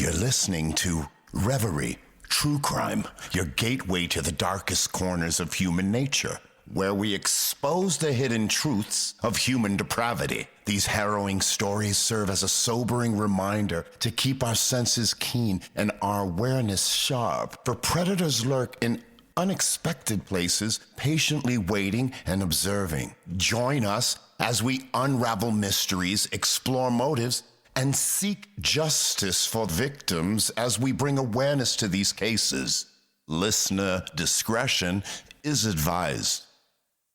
You're listening to Reverie, True Crime, your gateway to the darkest corners of human nature, where we expose the hidden truths of human depravity. These harrowing stories serve as a sobering reminder to keep our senses keen and our awareness sharp, for predators lurk in unexpected places, patiently waiting and observing. Join us as we unravel mysteries, explore motives, and seek justice for victims as we bring awareness to these cases. Listener discretion is advised.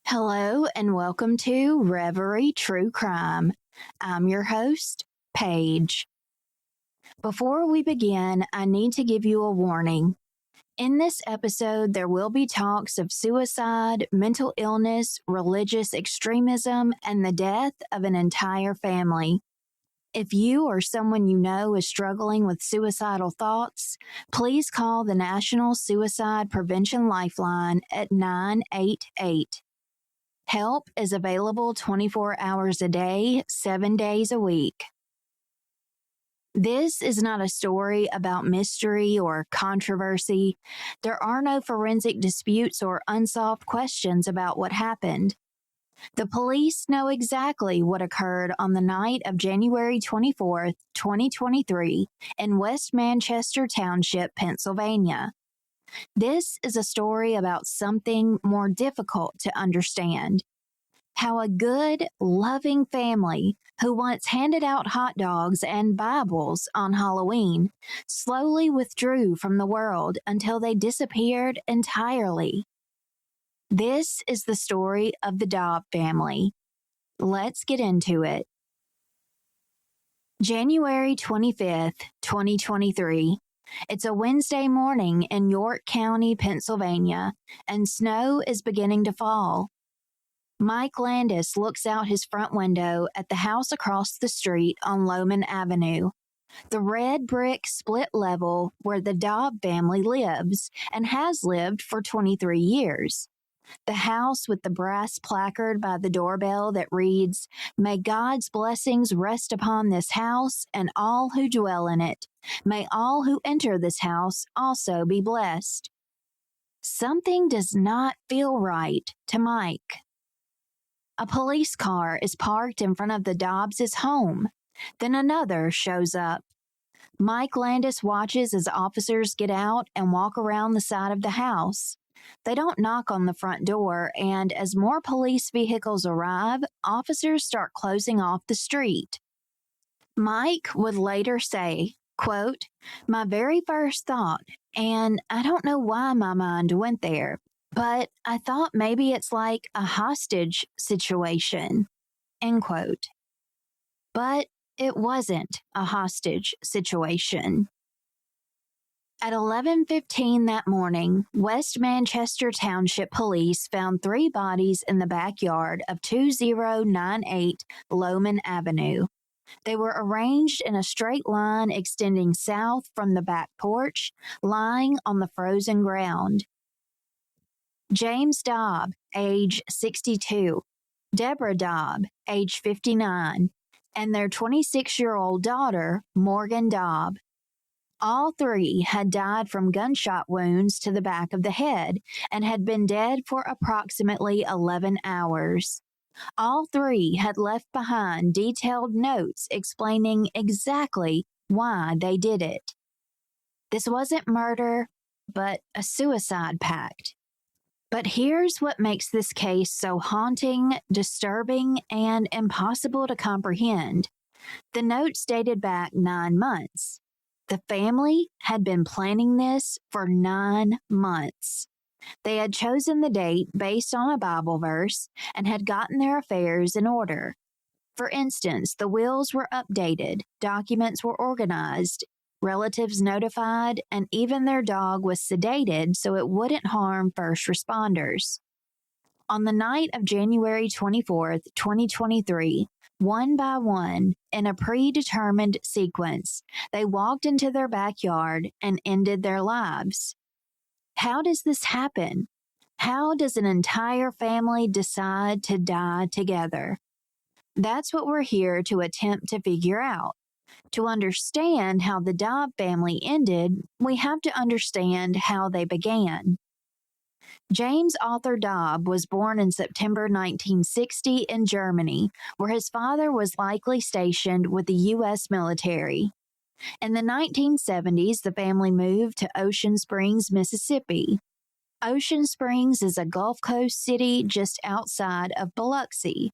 Hello and welcome to Reverie True Crime. I'm your host, Paige. Before we begin, I need to give you a warning. In this episode, there will be talks of suicide, mental illness, religious extremism, and the death of an entire family. If you or someone you know is struggling with suicidal thoughts, please call the National Suicide Prevention Lifeline at 988. Help is available 24 hours a day, 7 days a week. This is not a story about mystery or controversy. There are no forensic disputes or unsolved questions about what happened. The police know exactly what occurred on the night of January 24th, 2023, in West Manchester Township, Pennsylvania. This is a story about something more difficult to understand. How a good, loving family who once handed out hot dogs and Bibles on Halloween slowly withdrew from the world until they disappeared entirely. This is the story of the Daub family. Let's get into it. January 25th, 2023. It's a Wednesday morning in York County, Pennsylvania, and snow is beginning to fall. Mike Landis looks out his front window at the house across the street on Lohman Avenue, the red brick split level where the Daub family lives and has lived for 23 years. The house with the brass placard by the doorbell that reads, "May God's blessings rest upon this house and all who dwell in it. May all who enter this house also be blessed." Something does not feel right to Mike. A police car is parked in front of the Daubs' home. Then another shows up. Mike Landis watches as officers get out and walk around the side of the house. They don't knock on the front door, and as more police vehicles arrive, officers start closing off the street. Mike would later say, quote, "My very first thought, and I don't know why my mind went there, but I thought maybe it's like a hostage situation," end quote. But it wasn't a hostage situation. At 11:15 that morning, West Manchester Township Police found 3 bodies in the backyard of 2098 Lohman Avenue. They were arranged in a straight line extending south from the back porch, lying on the frozen ground. James Daub, age 62, Deborah Daub, age 59, and their 26-year-old daughter, Morgan Daub. All 3 had died from gunshot wounds to the back of the head and had been dead for approximately 11 hours. All 3 had left behind detailed notes explaining exactly why they did it. This wasn't murder, but a suicide pact. But here's what makes this case so haunting, disturbing, and impossible to comprehend. The notes dated back 9 months. The family had been planning this for 9 months. They had chosen the date based on a Bible verse and had gotten their affairs in order. For instance, the wills were updated, documents were organized, relatives notified, and even their dog was sedated so it wouldn't harm first responders. On the night of January 24th, 2023, one by one, in a predetermined sequence, they walked into their backyard and ended their lives. How does this happen? How does an entire family decide to die together? That's what we're here to attempt to figure out. To understand how the Daub family ended, we have to understand how they began. James Arthur Daub was born in September 1960 in Germany, where his father was likely stationed with the U.S. military. In the 1970s, the family moved to Ocean Springs, Mississippi. Ocean Springs is a Gulf Coast city just outside of Biloxi.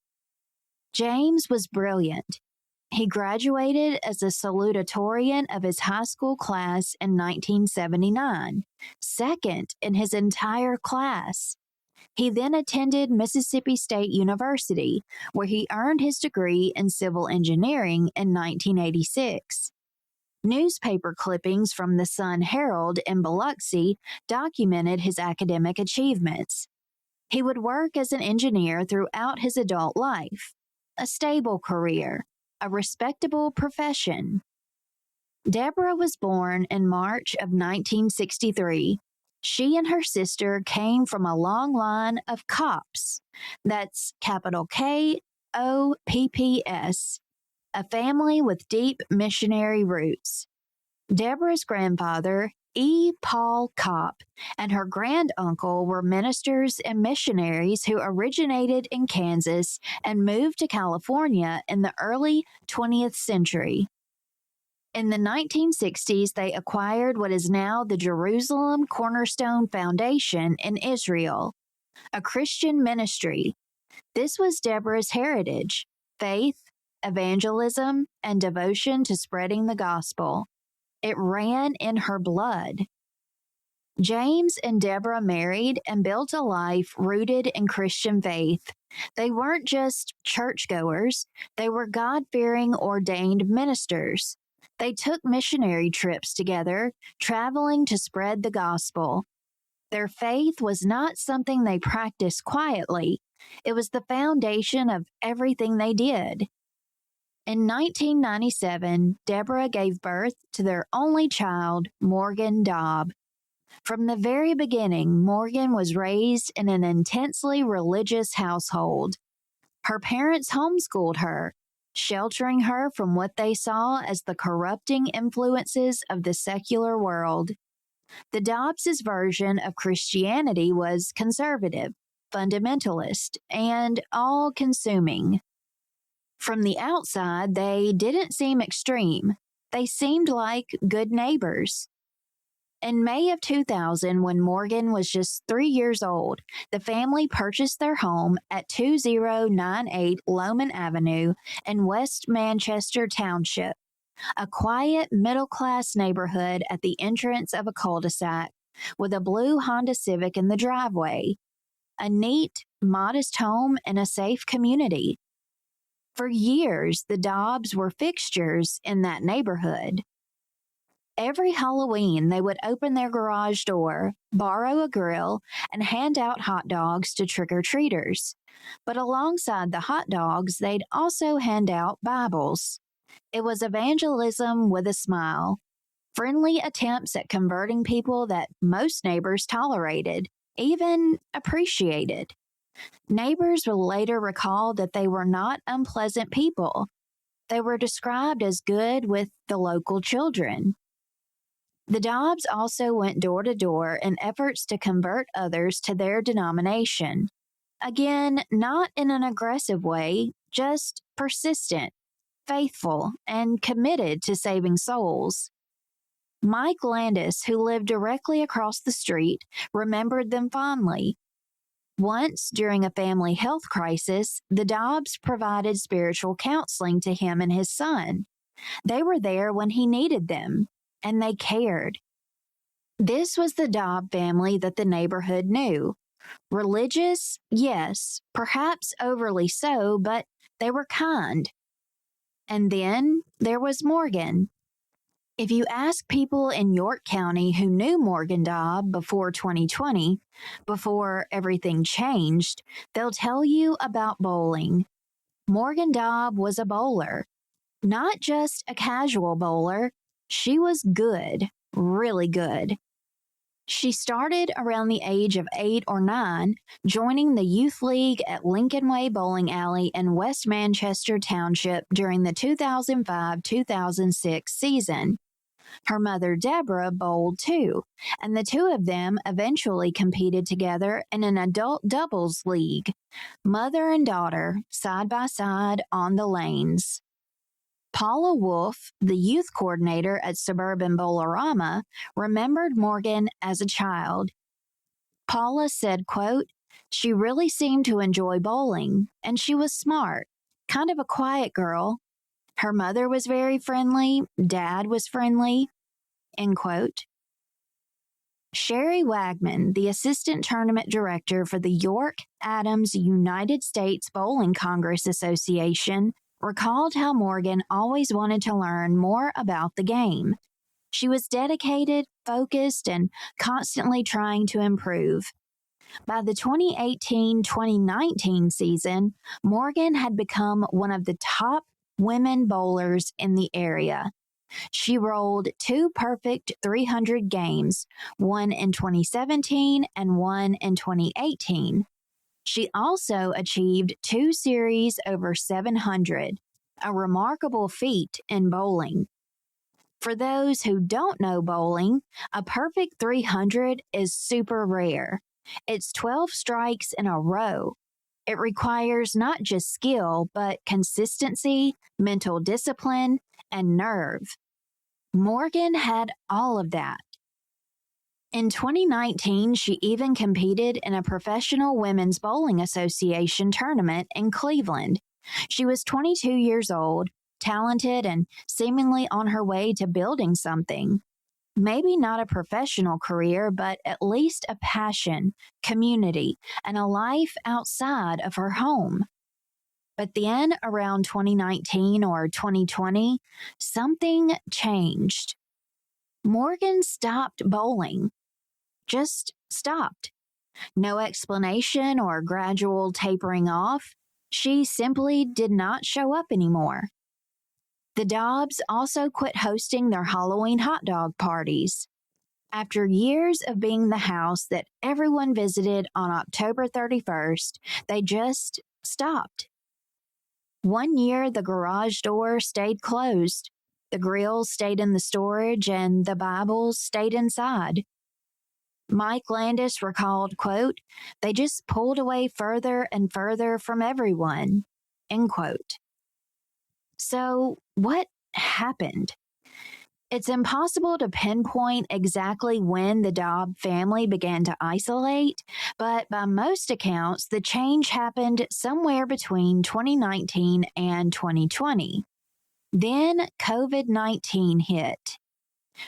James was brilliant. He graduated as a salutatorian of his high school class in 1979, second in his entire class. He then attended Mississippi State University, where he earned his degree in civil engineering in 1986. Newspaper clippings from the Sun Herald in Biloxi documented his academic achievements. He would work as an engineer throughout his adult life, a stable career, a respectable profession. Deborah was born in March of 1963. She and her sister came from a long line of Kopps, that's capital K-O-P-P-S, a family with deep missionary roots. Deborah's grandfather, E. Paul Kopp, and her granduncle were ministers and missionaries who originated in Kansas and moved to California in the early 20th century. In the 1960s, they acquired what is now the Jerusalem Cornerstone Foundation in Israel, a Christian ministry. This was Deborah's heritage: faith, evangelism, and devotion to spreading the gospel. It ran in her blood. James and Deborah married and built a life rooted in Christian faith. They weren't just churchgoers, they were God-fearing ordained ministers. They took missionary trips together, traveling to spread the gospel. Their faith was not something they practiced quietly. It was the foundation of everything they did. In 1997, Deborah gave birth to their only child, Morgan Daub. From the very beginning, Morgan was raised in an intensely religious household. Her parents homeschooled her, sheltering her from what they saw as the corrupting influences of the secular world. The Dobbs' version of Christianity was conservative, fundamentalist, and all-consuming. From the outside, they didn't seem extreme. They seemed like good neighbors. In May of 2000, when Morgan was just 3 years old, the family purchased their home at 2098 Lowman Avenue in West Manchester Township, a quiet middle-class neighborhood at the entrance of a cul-de-sac with a blue Honda Civic in the driveway. A neat, modest home in a safe community. For years, the Dobbs were fixtures in that neighborhood. Every Halloween, they would open their garage door, borrow a grill, and hand out hot dogs to trick-or-treaters. But alongside the hot dogs, they'd also hand out Bibles. It was evangelism with a smile, friendly attempts at converting people that most neighbors tolerated, even appreciated. Neighbors will later recall that they were not unpleasant people. They were described as good with the local children. The Dobbs also went door to door in efforts to convert others to their denomination. Again, not in an aggressive way, just persistent, faithful, and committed to saving souls. Mike Landis, who lived directly across the street, remembered them fondly. Once, during a family health crisis, the Dobbs provided spiritual counseling to him and his son. They were there when he needed them, and they cared. This was the Daub family that the neighborhood knew. Religious, yes, perhaps overly so, but they were kind. And then there was Morgan. If you ask people in York County who knew Morgan Daub before 2020, before everything changed, they'll tell you about bowling. Morgan Daub was a bowler. Not just a casual bowler. She was good, really good. She started around the age of 8 or 9, joining the Youth League at Lincoln Way Bowling Alley in West Manchester Township during the 2005-2006 season. Her mother, Deborah, bowled too, and the two of them eventually competed together in an adult doubles league, mother and daughter, side by side on the lanes. Paula Wolf, the youth coordinator at Suburban Bowlerama, remembered Morgan as a child. Paula said, quote, "She really seemed to enjoy bowling, and she was smart, kind of a quiet girl. Her mother was very friendly, dad was friendly," end quote. Sherry Wagman, the assistant tournament director for the York Adams United States Bowling Congress Association, recalled how Morgan always wanted to learn more about the game. She was dedicated, focused, and constantly trying to improve. By the 2018-2019 season, Morgan had become one of the top women bowlers in the area. She rolled 2 perfect 300 games, one in 2017 and one in 2018. She also achieved 2 series over 700, a remarkable feat in bowling. For those who don't know bowling, a perfect 300 is super rare. It's 12 strikes in a row. It requires not just skill, but consistency, mental discipline, and nerve. Morgan had all of that. In 2019, she even competed in a professional women's bowling association tournament in Cleveland. She was 22 years old, talented, and seemingly on her way to building something. Maybe not a professional career, but at least a passion, community, and a life outside of her home. But then, around 2019 or 2020, something changed. Morgan stopped bowling. Just stopped. No explanation or gradual tapering off. She simply did not show up anymore. The Daubs also quit hosting their Halloween hot dog parties. After years of being the house that everyone visited on October 31st, they just stopped. One year, the garage door stayed closed. The grills stayed in the storage, and the Bibles stayed inside. Mike Landis recalled, quote, "They just pulled away further and further from everyone," end quote. So, what happened? It's impossible to pinpoint exactly when the Daub family began to isolate, but by most accounts, the change happened somewhere between 2019 and 2020. Then COVID-19 hit.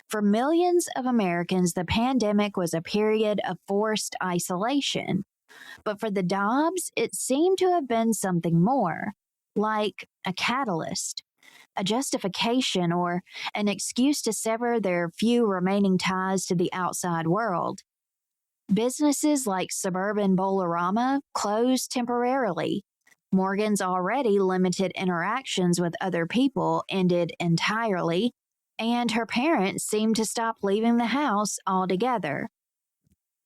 For millions of Americans, the pandemic was a period of forced isolation. But for the Daubs, it seemed to have been something more, like a catalyst, a justification, or an excuse to sever their few remaining ties to the outside world. Businesses like Suburban Bowlerama closed temporarily. Morgan's already limited interactions with other people ended entirely, and her parents seemed to stop leaving the house altogether.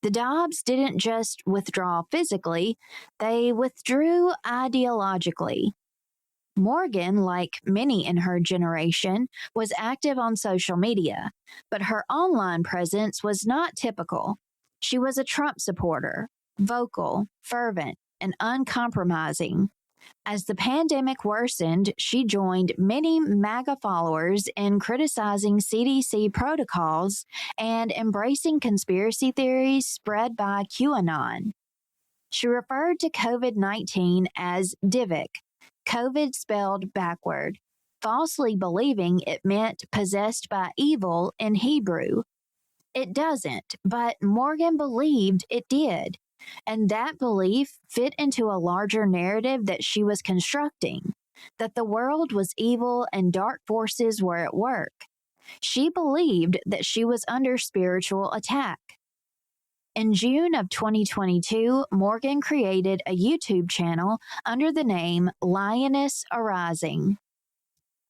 The Daubs didn't just withdraw physically, they withdrew ideologically. Morgan, like many in her generation, was active on social media, but her online presence was not typical. She was a Trump supporter, vocal, fervent, and uncompromising. As the pandemic worsened, she joined many MAGA followers in criticizing CDC protocols and embracing conspiracy theories spread by QAnon. She referred to COVID-19 as Divik, COVID spelled backward, falsely believing it meant possessed by evil in Hebrew. It doesn't, but Morgan believed it did. And that belief fit into a larger narrative that she was constructing, that the world was evil and dark forces were at work. She believed that she was under spiritual attack. In June of 2022, Morgan created a YouTube channel under the name Lioness Arising.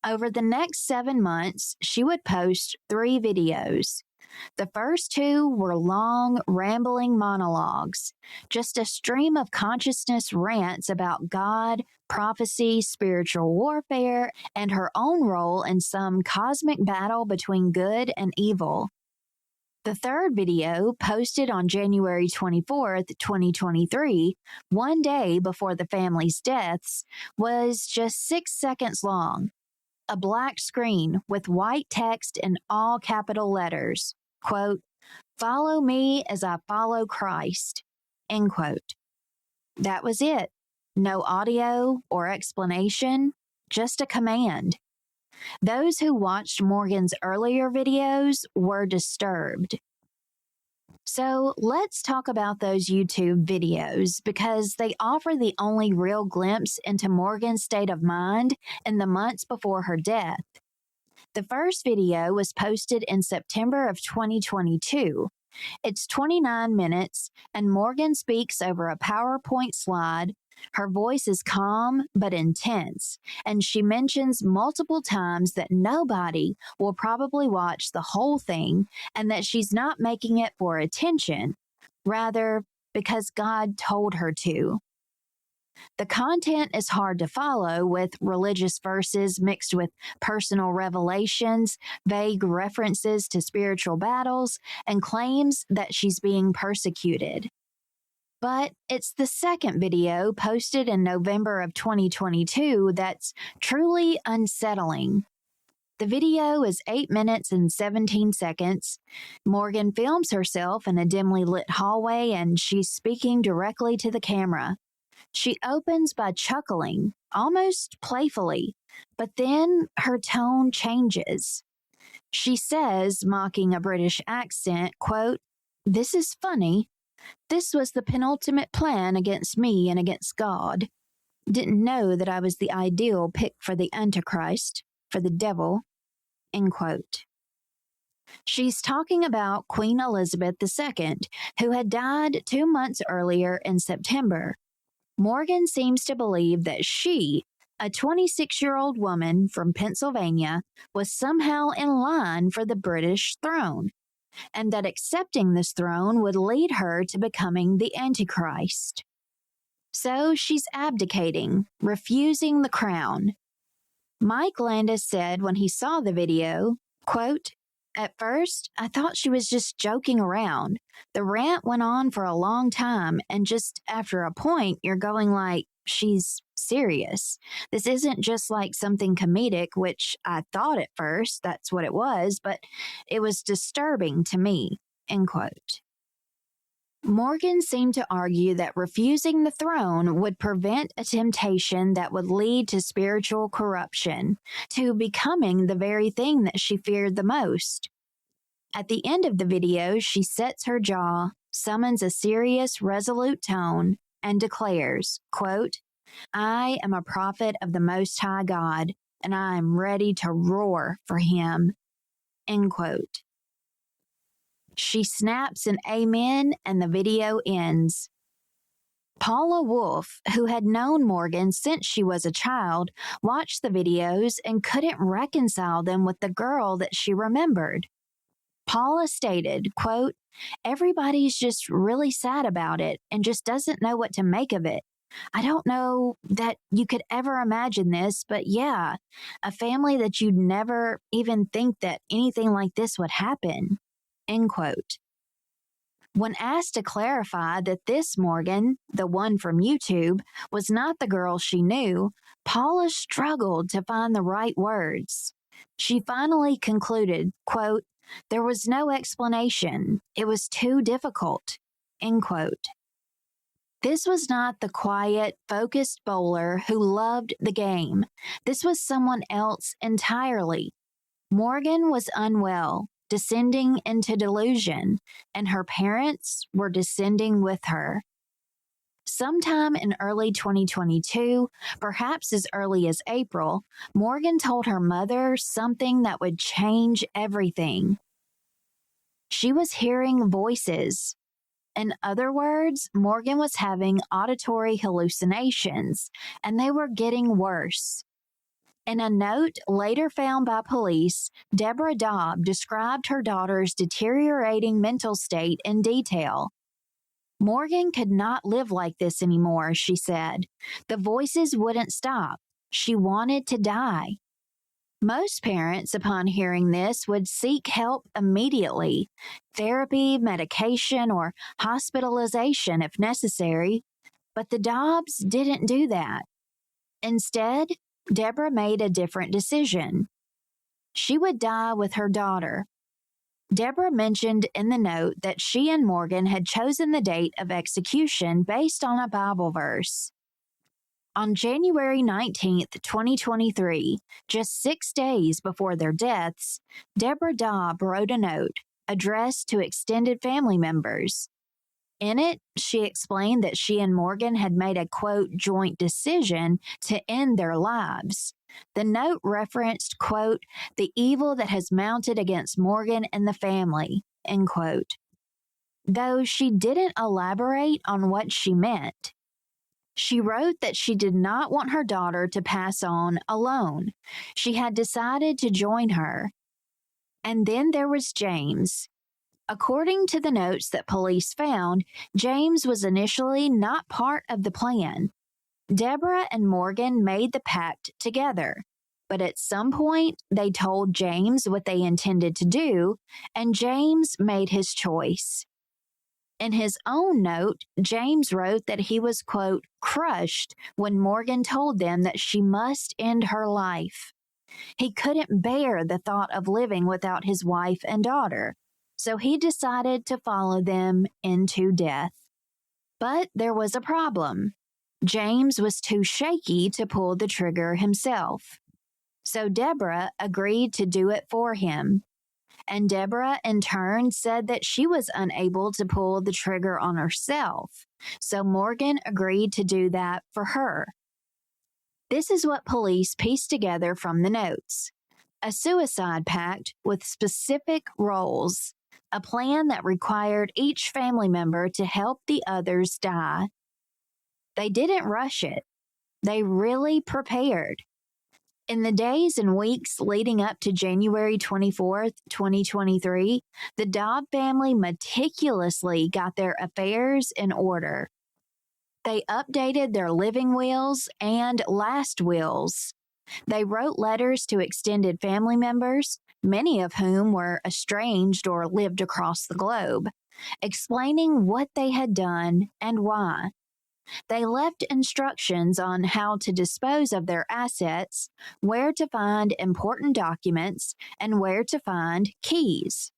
Over the next 7 months, she would post 3 videos. The first two were long, rambling monologues, just a stream of consciousness rants about God, prophecy, spiritual warfare, and her own role in some cosmic battle between good and evil. The third video, posted on January 24th, 2023, one day before the family's deaths, was just 6 seconds long. A black screen with white text in all capital letters. Quote, "Follow me as I follow Christ." End quote. That was it. No audio or explanation, just a command. Those who watched Morgan's earlier videos were disturbed. So let's talk about those YouTube videos because they offer the only real glimpse into Morgan's state of mind in the months before her death. The first video was posted in September of 2022. It's 29 minutes, and Morgan speaks over a PowerPoint slide. Her voice is calm but intense, and she mentions multiple times that nobody will probably watch the whole thing and that she's not making it for attention, rather because God told her to. The content is hard to follow, with religious verses mixed with personal revelations, vague references to spiritual battles, and claims that she's being persecuted. But it's the second video, posted in November of 2022, that's truly unsettling. The video is 8 minutes and 17 seconds. Morgan films herself in a dimly lit hallway, and she's speaking directly to the camera. She opens by chuckling, almost playfully, but then her tone changes. She says, mocking a British accent, quote, "This is funny. This was the penultimate plan against me and against God. Didn't know that I was the ideal pick for the Antichrist, for the devil." End quote. She's talking about Queen Elizabeth II, who had died 2 months earlier in September. Morgan seems to believe that she, a 26-year-old woman from Pennsylvania, was somehow in line for the British throne, and that accepting this throne would lead her to becoming the Antichrist. So she's abdicating, refusing the crown. Mike Landis said when he saw the video, quote, "At first, I thought she was just joking around. The rant went on for a long time, and just after a point, you're going like, she's serious. This isn't just like something comedic," which I thought at first that's what it was, but it was disturbing to me, end quote. Morgan seemed to argue that refusing the throne would prevent a temptation that would lead to spiritual corruption, to becoming the very thing that she feared the most. At the end of the video, she sets her jaw, summons a serious, resolute tone, and declares, quote, "I am a prophet of the Most High God, and I am ready to roar for him." End quote. She snaps an amen, and the video ends. Paula Wolf, who had known Morgan since she was a child, watched the videos and couldn't reconcile them with the girl that she remembered. Paula stated, quote, "Everybody's just really sad about it and just doesn't know what to make of it. I don't know that you could ever imagine this, but yeah, a family that you'd never even think that anything like this would happen." End quote. When asked to clarify that this Morgan, the one from YouTube, was not the girl she knew, Paula struggled to find the right words. She finally concluded, quote, "There was no explanation. It was too difficult." End quote. This was not the quiet, focused bowler who loved the game. This was someone else entirely. Morgan was unwell, descending into delusion, and her parents were descending with her. Sometime in early 2022, perhaps as early as April, Morgan told her mother something that would change everything. She was hearing voices. In other words, Morgan was having auditory hallucinations, and they were getting worse. In a note later found by police, Deborah Daub described her daughter's deteriorating mental state in detail. Morgan could not live like this anymore, she said. The voices wouldn't stop. She wanted to die. Most parents, upon hearing this, would seek help immediately, therapy, medication, or hospitalization if necessary. But the Daubs didn't do that. Instead, Deborah made a different decision. She would die with her daughter. Deborah mentioned in the note that she and Morgan had chosen the date of execution based on a Bible verse. On January 19, 2023, just 6 days before their deaths, Deborah Daub wrote a note addressed to extended family members. In it, she explained that she and Morgan had made a, quote, joint decision to end their lives. The note referenced, quote, the evil that has mounted against Morgan and the family, end quote. Though she didn't elaborate on what she meant. She wrote that she did not want her daughter to pass on alone. She had decided to join her. And then there was James. According to the notes that police found, James was initially not part of the plan. Deborah and Morgan made the pact together, but at some point they told James what they intended to do, and James made his choice. In his own note, James wrote that he was, quote, crushed when Morgan told them that she must end her life. He couldn't bear the thought of living without his wife and daughter, so he decided to follow them into death. But there was a problem. James was too shaky to pull the trigger himself. So Deborah agreed to do it for him. And Deborah, in turn, said that she was unable to pull the trigger on herself, so Morgan agreed to do that for her. This is what police pieced together from the notes. A suicide pact with specific roles, a plan that required each family member to help the others die. They didn't rush it. They really prepared. In the days and weeks leading up to January 24th, 2023, the Daub family meticulously got their affairs in order. They updated their living wills and last wills. They wrote letters to extended family members, many of whom were estranged or lived across the globe, explaining what they had done and why. They left instructions on how to dispose of their assets, where to find important documents, and where to find keys.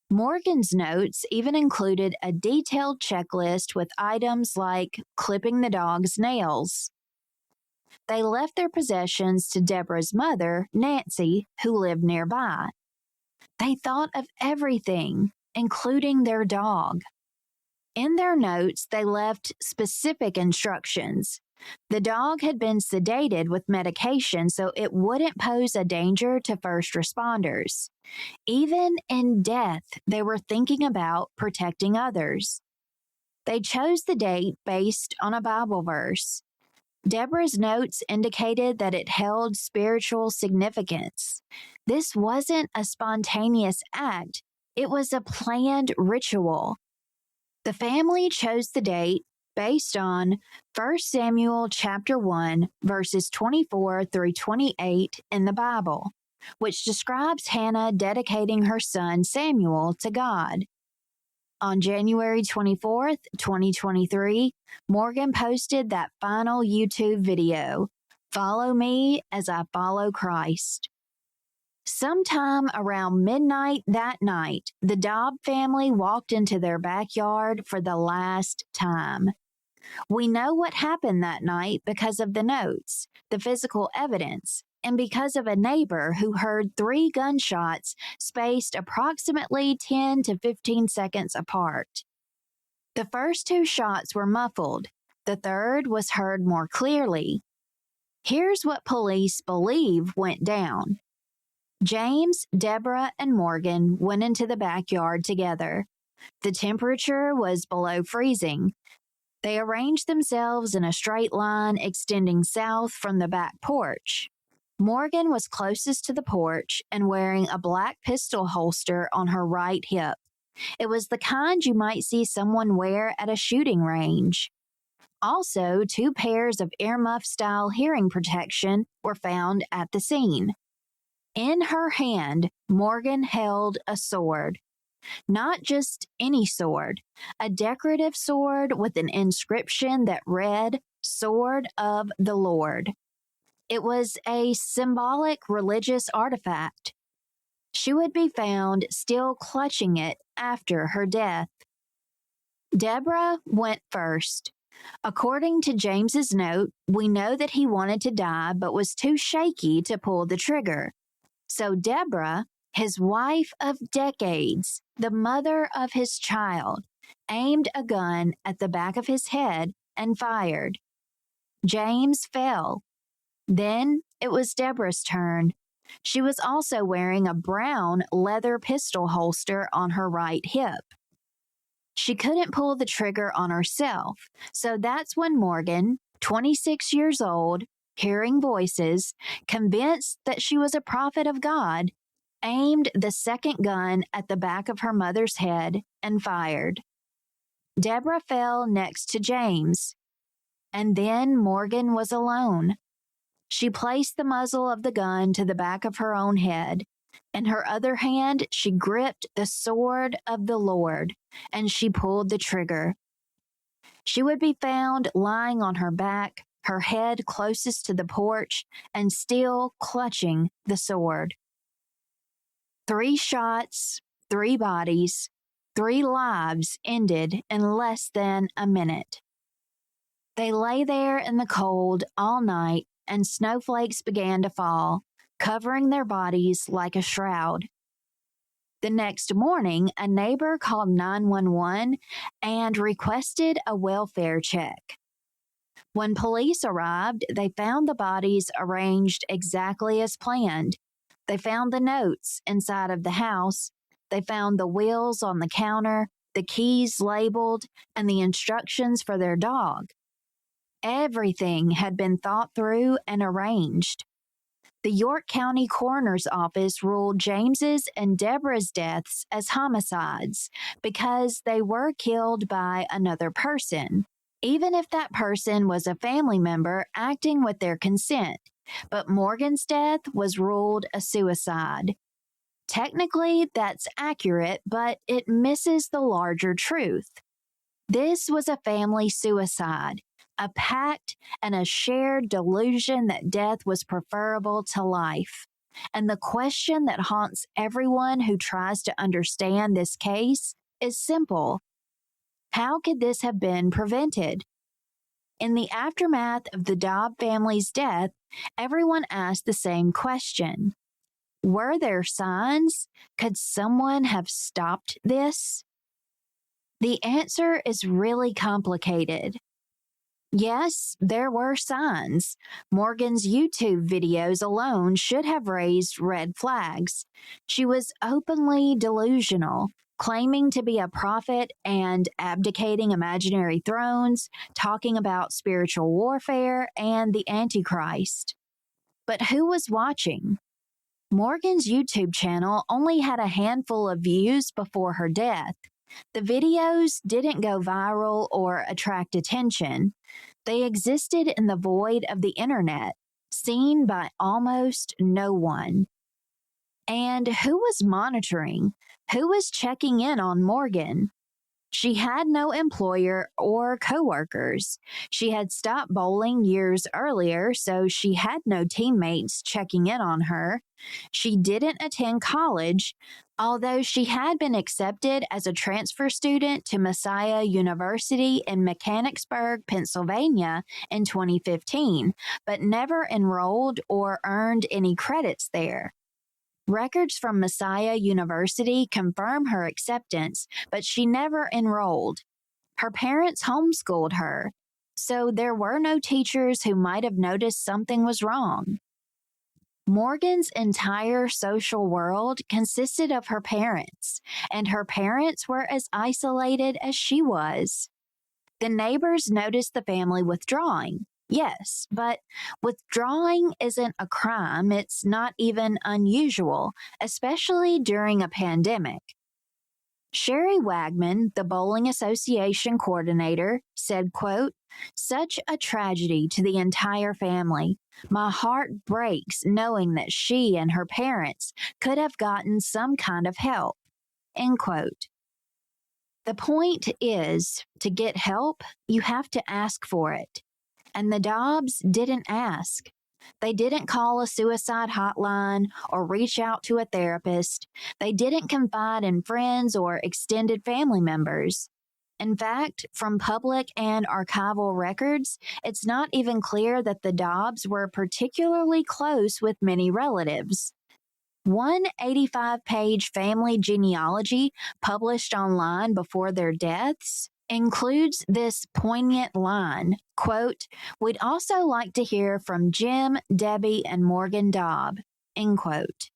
Morgan's notes even included a detailed checklist with items like clipping the dog's nails. They left their possessions to Deborah's mother, Nancy, who lived nearby. They thought of everything, including their dog. In their notes, they left specific instructions. The dog had been sedated with medication so it wouldn't pose a danger to first responders. Even in death, they were thinking about protecting others. They chose the date based on a Bible verse. Deborah's notes indicated that it held spiritual significance. This wasn't a spontaneous act, it was a planned ritual. The family chose the date based on 1 Samuel chapter 1, verses 24 through 28 in the Bible, which describes Hannah dedicating her son Samuel to God. On January 24th, 2023, Morgan posted that final YouTube video, Follow Me as I Follow Christ. Sometime around midnight that night, the Daub family walked into their backyard for the last time. We know what happened that night because of the notes, the physical evidence, and because of a neighbor who heard 3 gunshots spaced approximately 10 to 15 seconds apart. The first 2 shots were muffled. The third was heard more clearly. Here's what police believe went down. James, Deborah, and Morgan went into the backyard together. The temperature was below freezing. They arranged themselves in a straight line extending south from the back porch. Morgan was closest to the porch and wearing a black pistol holster on her right hip. It was the kind you might see someone wear at a shooting range. Also, 2 pairs of earmuff-style hearing protection were found at the scene. In her hand, Morgan held a sword. Not just any sword, a decorative sword with an inscription that read, "Sword of the Lord." It was a symbolic religious artifact. She would be found still clutching it after her death. Deborah went first. According to James's note, we know that he wanted to die but was too shaky to pull the trigger. So Deborah, his wife of decades, the mother of his child, aimed a gun at the back of his head and fired. James fell. Then it was Deborah's turn. She was also wearing a brown leather pistol holster on her right hip. She couldn't pull the trigger on herself, so that's when Morgan, 26 years old, hearing voices, convinced that she was a prophet of God, aimed the second gun at the back of her mother's head and fired. Deborah fell next to James, and then Morgan was alone. She placed the muzzle of the gun to the back of her own head. In her other hand, she gripped the sword of the Lord, and she pulled the trigger. She would be found lying on her back, her head closest to the porch, and still clutching the sword. 3 shots, 3 bodies, 3 lives ended in less than a minute. They lay there in the cold all night, and snowflakes began to fall, covering their bodies like a shroud. The next morning, a neighbor called 911 and requested a welfare check. When police arrived, they found the bodies arranged exactly as planned. They found the notes inside of the house. They found the wheels on the counter, the keys labeled, and the instructions for their dog. Everything had been thought through and arranged. The York County Coroner's Office ruled James's and Deborah's deaths as homicides because they were killed by another person, even if that person was a family member acting with their consent. But Morgan's death was ruled a suicide. Technically, that's accurate, but it misses the larger truth. This was a family suicide, a pact and a shared delusion that death was preferable to life. And the question that haunts everyone who tries to understand this case is simple. How could this have been prevented? In the aftermath of the Daub family's death, everyone asked the same question. Were there signs? Could someone have stopped this? The answer is really complicated. Yes, there were signs. Morgan's YouTube videos alone should have raised red flags. She was openly delusional, claiming to be a prophet and abdicating imaginary thrones, talking about spiritual warfare and the Antichrist. But who was watching? Morgan's YouTube channel only had a handful of views before her death. The videos didn't go viral or attract attention. They existed in the void of the internet, seen by almost no one. And who was monitoring? Who was checking in on Morgan? She had no employer or coworkers. She had stopped bowling years earlier, so she had no teammates checking in on her. She didn't attend college, although she had been accepted as a transfer student to Messiah University in Mechanicsburg, Pennsylvania in 2015, but never enrolled or earned any credits there. Records from Messiah University confirm her acceptance, but she never enrolled. Her parents homeschooled her, so there were no teachers who might have noticed something was wrong. Morgan's entire social world consisted of her parents, and her parents were as isolated as she was. The neighbors noticed the family withdrawing. Yes, but withdrawing isn't a crime. It's not even unusual, especially during a pandemic. Sherry Wagman, the Bowling Association coordinator, said, quote, "Such a tragedy to the entire family. My heart breaks knowing that she and her parents could have gotten some kind of help." End quote. The point is, to get help, you have to ask for it. And the Daubs didn't ask. They didn't call a suicide hotline or reach out to a therapist. They didn't confide in friends or extended family members. In fact, from public and archival records, it's not even clear that the Daubs were particularly close with many relatives. One 85-page family genealogy published online before their deaths includes this poignant line, quote, "We'd also like to hear from Jim, Debbie, and Morgan Daub," end quote.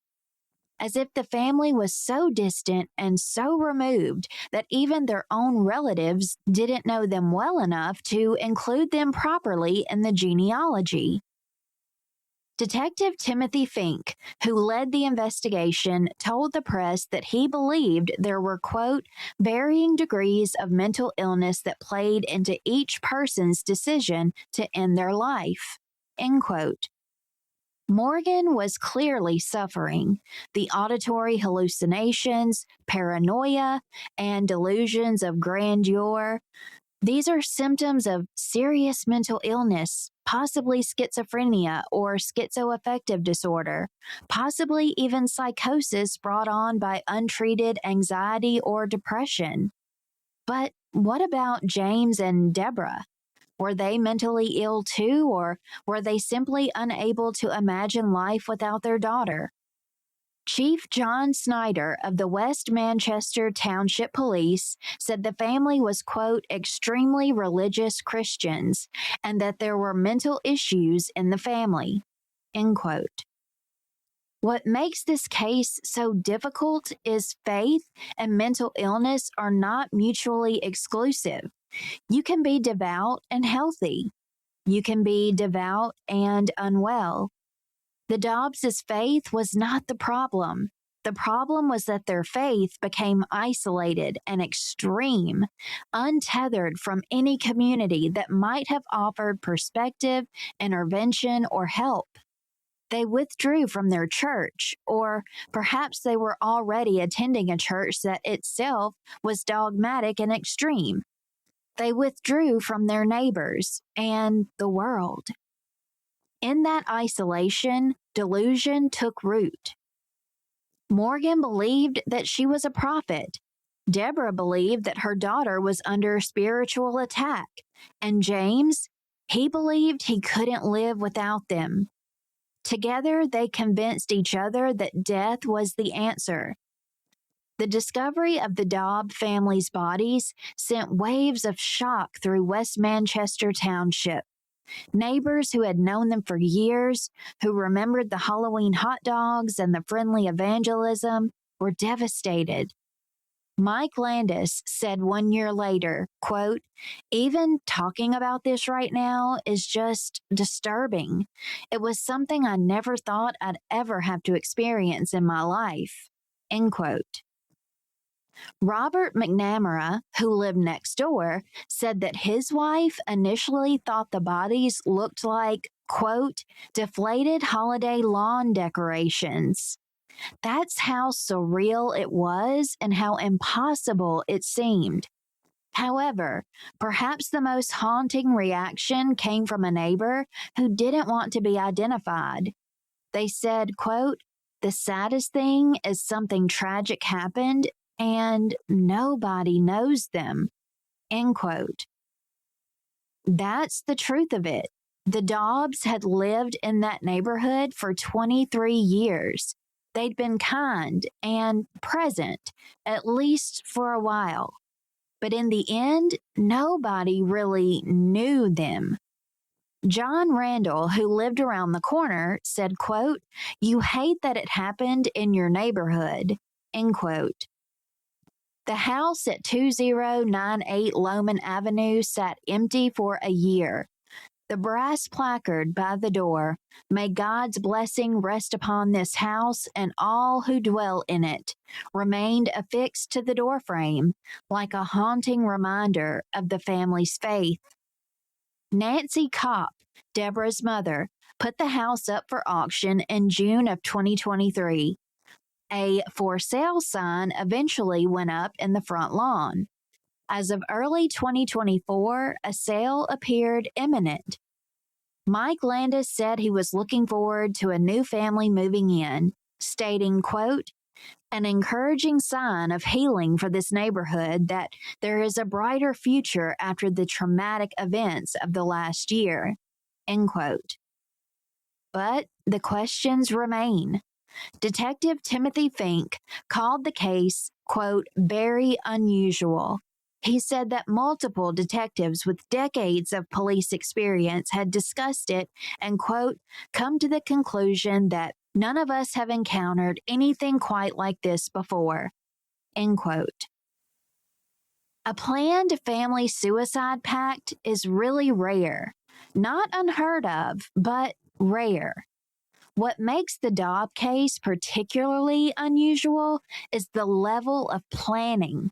As if the family was so distant and so removed that even their own relatives didn't know them well enough to include them properly in the genealogy. Detective Timothy Fink, who led the investigation, told the press that he believed there were, quote, "varying degrees of mental illness that played into each person's decision to end their life," end quote. Morgan was clearly suffering. The auditory hallucinations, paranoia, and delusions of grandeur. These are symptoms of serious mental illness, possibly schizophrenia or schizoaffective disorder, possibly even psychosis brought on by untreated anxiety or depression. But what about James and Deborah? Were they mentally ill too, or were they simply unable to imagine life without their daughter? Chief John Snyder of the West Manchester Township Police said the family was, quote, "extremely religious Christians," and that there were mental issues in the family, end quote. What makes this case so difficult is faith and mental illness are not mutually exclusive. You can be devout and healthy. You can be devout and unwell. The Daubs' faith was not the problem. The problem was that their faith became isolated and extreme, untethered from any community that might have offered perspective, intervention, or help. They withdrew from their church, or perhaps they were already attending a church that itself was dogmatic and extreme. They withdrew from their neighbors and the world. In that isolation, delusion took root. Morgan believed that she was a prophet. Deborah believed that her daughter was under spiritual attack. And James, he believed he couldn't live without them. Together, they convinced each other that death was the answer. The discovery of the Daub family's bodies sent waves of shock through West Manchester Township. Neighbors who had known them for years, who remembered the Halloween hot dogs and the friendly evangelism, were devastated. Mike Landis said 1 year later, quote, "Even talking about this right now is just disturbing. It was something I never thought I'd ever have to experience in my life," end quote. Robert McNamara, who lived next door, said that his wife initially thought the bodies looked like, quote, "deflated holiday lawn decorations." That's how surreal it was and how impossible it seemed. However, perhaps the most haunting reaction came from a neighbor who didn't want to be identified. They said, quote, "The saddest thing is something tragic happened and nobody knows them," end quote. That's the truth of it. The Daubs had lived in that neighborhood for 23 years. They'd been kind and present, at least for a while. But in the end, nobody really knew them. John Randall, who lived around the corner, said, quote, "You hate that it happened in your neighborhood," end quote. The house at 2098 Loman Avenue sat empty for a year. The brass placard by the door, "May God's blessing rest upon this house and all who dwell in it," remained affixed to the doorframe like a haunting reminder of the family's faith. Nancy Kopp, Deborah's mother, put the house up for auction in June of 2023. A for sale sign eventually went up in the front lawn. As of early 2024, a sale appeared imminent. Mike Landis said he was looking forward to a new family moving in, stating, quote, "An encouraging sign of healing for this neighborhood that there is a brighter future after the traumatic events of the last year," end quote. But the questions remain. Detective Timothy Fink called the case, quote, "very unusual." He said that multiple detectives with decades of police experience had discussed it and, quote, "come to the conclusion that none of us have encountered anything quite like this before," end quote. A planned family suicide pact is really rare. Not unheard of, but rare. What makes the Daub case particularly unusual is the level of planning.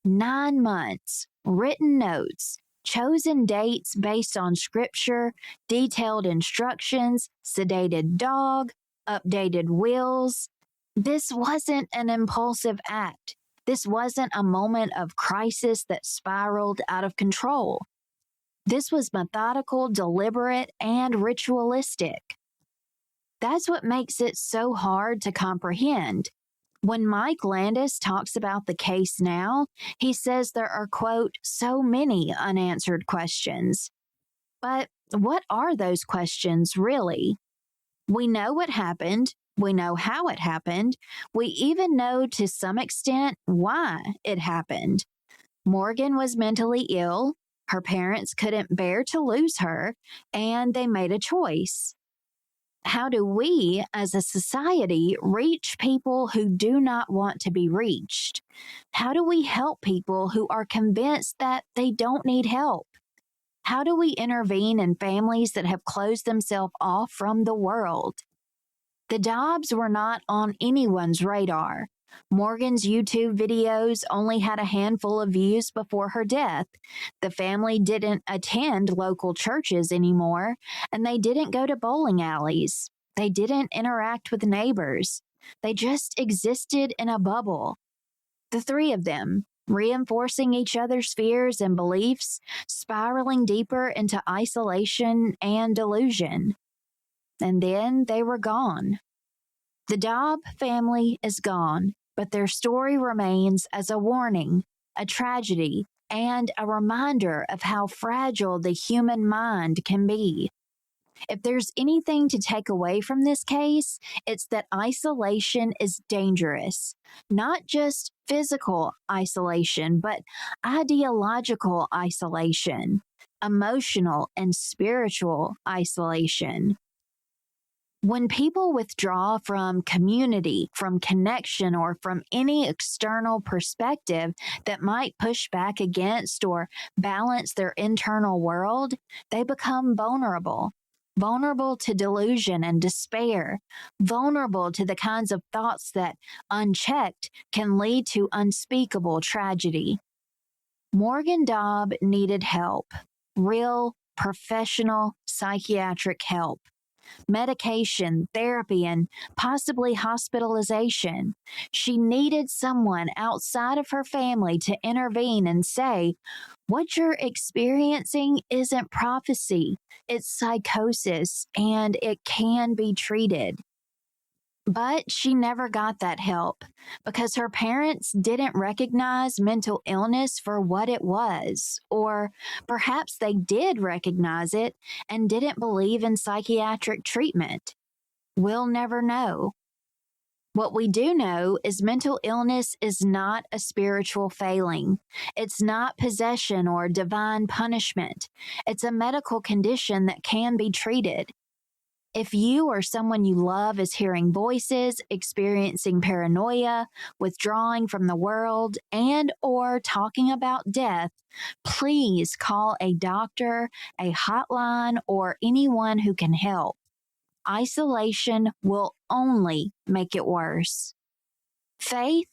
9 months, written notes, chosen dates based on scripture, detailed instructions, sedated dog, updated wills. This wasn't an impulsive act. This wasn't a moment of crisis that spiraled out of control. This was methodical, deliberate, and ritualistic. That's what makes it so hard to comprehend. When Mike Landis talks about the case now, he says there are, quote, "so many unanswered questions." But what are those questions really? We know what happened. We know how it happened. We even know to some extent why it happened. Morgan was mentally ill. Her parents couldn't bear to lose her, and they made a choice. How do we, as a society, reach people who do not want to be reached? How do we help people who are convinced that they don't need help? How do we intervene in families that have closed themselves off from the world? The Daubs were not on anyone's radar. Morgan's YouTube videos only had a handful of views before her death. The family didn't attend local churches anymore, and they didn't go to bowling alleys. They didn't interact with neighbors. They just existed in a bubble. The three of them, reinforcing each other's fears and beliefs, spiraling deeper into isolation and delusion. And then they were gone. The Daub family is gone, but their story remains as a warning, a tragedy, and a reminder of how fragile the human mind can be. If there's anything to take away from this case, it's that isolation is dangerous. Not just physical isolation, but ideological isolation, emotional and spiritual isolation. When people withdraw from community, from connection, or from any external perspective that might push back against or balance their internal world, they become vulnerable. Vulnerable to delusion and despair, vulnerable to the kinds of thoughts that, unchecked, can lead to unspeakable tragedy. Morgan Daub needed help, real, professional, psychiatric help. Medication, therapy, and possibly hospitalization. She needed someone outside of her family to intervene and say, "What you're experiencing isn't prophecy, it's psychosis, and it can be treated." But she never got that help because her parents didn't recognize mental illness for what it was, or perhaps they did recognize it and didn't believe in psychiatric treatment. We'll never know. What we do know is mental illness is not a spiritual failing. It's not possession or divine punishment. It's a medical condition that can be treated. If you or someone you love is hearing voices, experiencing paranoia, withdrawing from the world, and or talking about death, please call a doctor, a hotline, or anyone who can help. Isolation will only make it worse. Faith,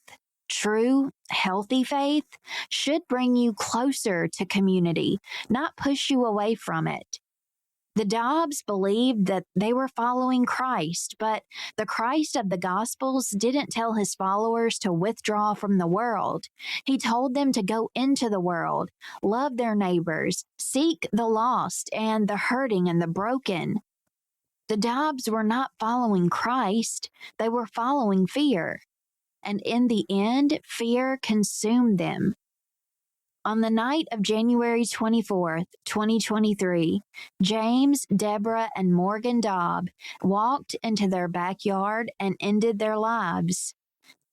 true, healthy faith, should bring you closer to community, not push you away from it. The Daubs believed that they were following Christ, but the Christ of the Gospels didn't tell his followers to withdraw from the world. He told them to go into the world, love their neighbors, seek the lost and the hurting and the broken. The Daubs were not following Christ, they were following fear. And in the end, fear consumed them. On the night of January 24th, 2023, James, Deborah, and Morgan Daub walked into their backyard and ended their lives.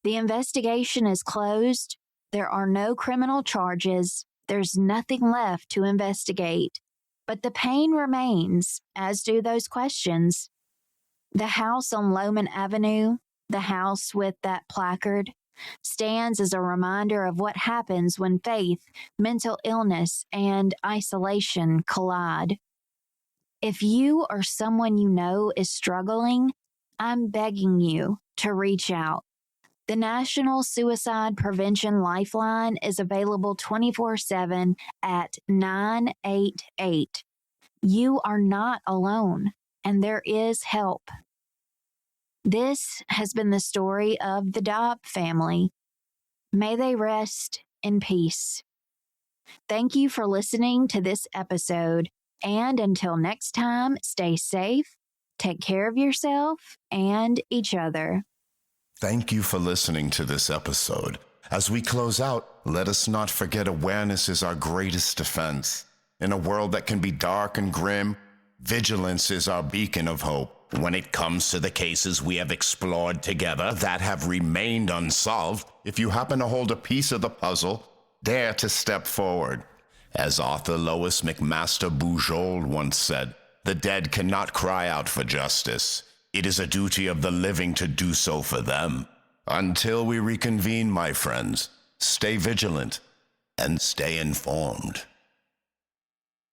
The investigation is closed. There are no criminal charges. There's nothing left to investigate. But the pain remains, as do those questions. The house on Lohman Avenue, the house with that placard, stands as a reminder of what happens when faith, mental illness, and isolation collide. If you or someone you know is struggling, I'm begging you to reach out. The National Suicide Prevention Lifeline is available 24/7 at 988. You are not alone, and there is help. This has been the story of the Daub family. May they rest in peace. Thank you for listening to this episode, and until next time, stay safe, take care of yourself and each other. Thank you for listening to this episode. As we close out, let us not forget awareness is our greatest defense. In a world that can be dark and grim, vigilance is our beacon of hope. When it comes to the cases we have explored together that have remained unsolved, if you happen to hold a piece of the puzzle, dare to step forward. As author Lois McMaster Bujold once said, "The dead cannot cry out for justice. It is a duty of the living to do so for them." Until we reconvene, my friends, stay vigilant and stay informed.